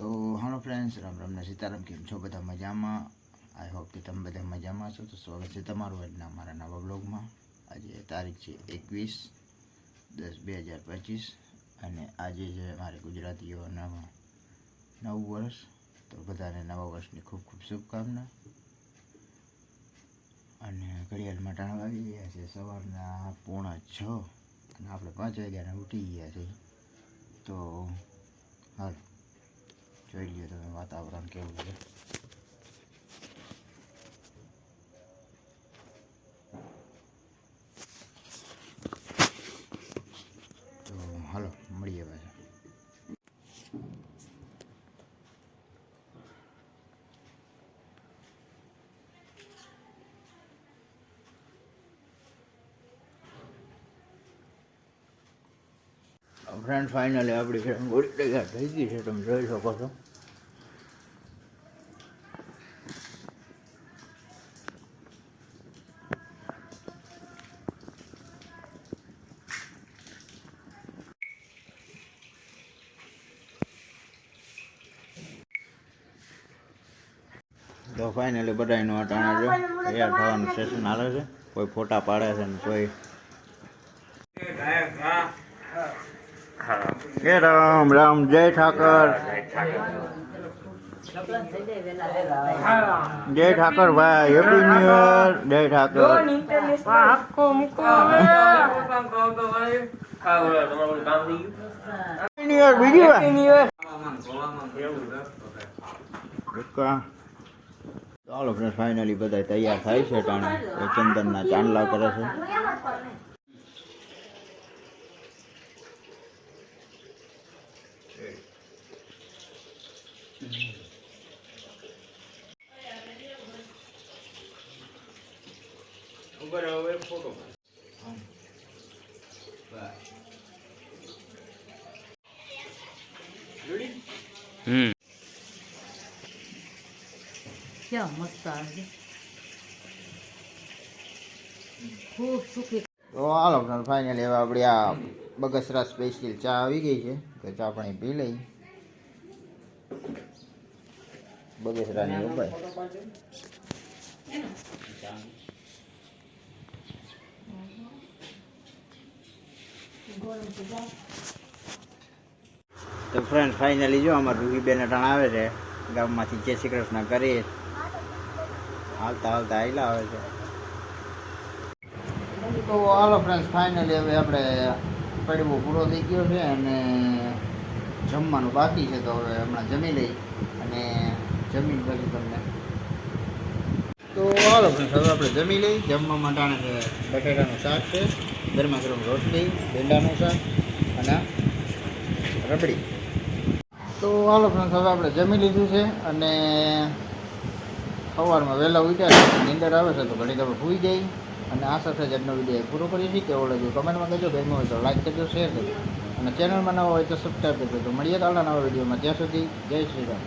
તો હાલો ફ્રેન્ડ્સ, રામ રામને સીતારામ. કેમ છો બધા? મજામાં? આઈ હોપ કે તમે બધા મજામાં છો. તો સ્વાગત છે તમારું આજના અમારા નવા બ્લોગમાં. આજે તારીખ છે 21/10/2025 અને આજે છે અમારે ગુજરાતીઓના નવું વર્ષ. તો બધાને નવા વર્ષની ખૂબ ખૂબ શુભકામના. અને ઘડિયાળમાં ટાણા વાગી ગયા છે સવારના 5:45 અને આપણે 5 વાગ્યાના ઉઠી ગયા છે. તો હાલ જોઈ લ્યો તમે વાતાવરણ કેવું છે. તો હાલો મળીએ પાછા. ફ્રેન્ડ ફાઇનલી આપણી ફ્રેન્ડ ગોળી તૈયાર થઈ ગઈ છે, તમે જોઈ શકો છો. તો ફાઇનલી બધાનું અટાણા છે, તૈયાર થવાનું સ્ટેશન હાલે છે. કોઈ ફોટા પાડે છે ને કોઈ રામ રામ, જય ઠાકર, જય ઠાકર ભાઈ, હેપી ન્યુ યર, જય ઠાકર. ચાલો ફ્રેન્ડ, ફાઇનલી બધા તૈયાર થાય છે. ટાણે ચંદનના ચાંદલા કરે છે. ક્યાં મસ્ત આવે, ખૂબ સુખી. તો હાલો ફ્રેન્ડ, ફાઇનલી હવે આપણી આ બગસરા સ્પેશિયલ ચા આવી ગઈ છે. તો ચા પાણી પી લઈ. બગસરાની ઉપાય તો ફ્રેન્ડ ફાઇનલી જો અમારે રૂહીબેન અટાણ આવે છે ગામમાંથી. જય શ્રી કૃષ્ણ કરી હાલતા હાલતા આયલા આવે છે. તો હાલો ફ્રેન્ડ્સ, ફાઇનલી હવે આપણે પડવો પૂરો થઈ ગયો છે અને જમવાનું બાકી છે. તો હવે હમણાં જમી લઈ અને જમીન પછી તમને. તો હાલો ફ્રેન્ડ્સ, હવે આપણે જમી લઈ. જમવા માટે છે બટેટાનું શાક છે, ગરમા ગરમ રોટલી, ભીંડાનું શાક અને રબડી. તો હાલો ફ્રેન્ડ્સ, હવે આપણે જમી લીધું છે અને સવારમાં વહેલા ઉઠ્યા, નીંદર આવે છે તો ઘણી તમે સૂઈ જાય. અને આ સાથે જ આજનો વિડીયો પૂરો કરીએ છીએ. કેવો લાગ્યો કમેન્ટમાં કહેજો. ગમ્યો હોય તો લાઈક કરજો, શેર કરજો અને ચેનલમાં નવા હોય તો સબસ્ક્રાઈબ કરજો. તો મળીએ કાલના નવા વિડીયોમાં. ત્યાં સુધી જય શ્રી રામ.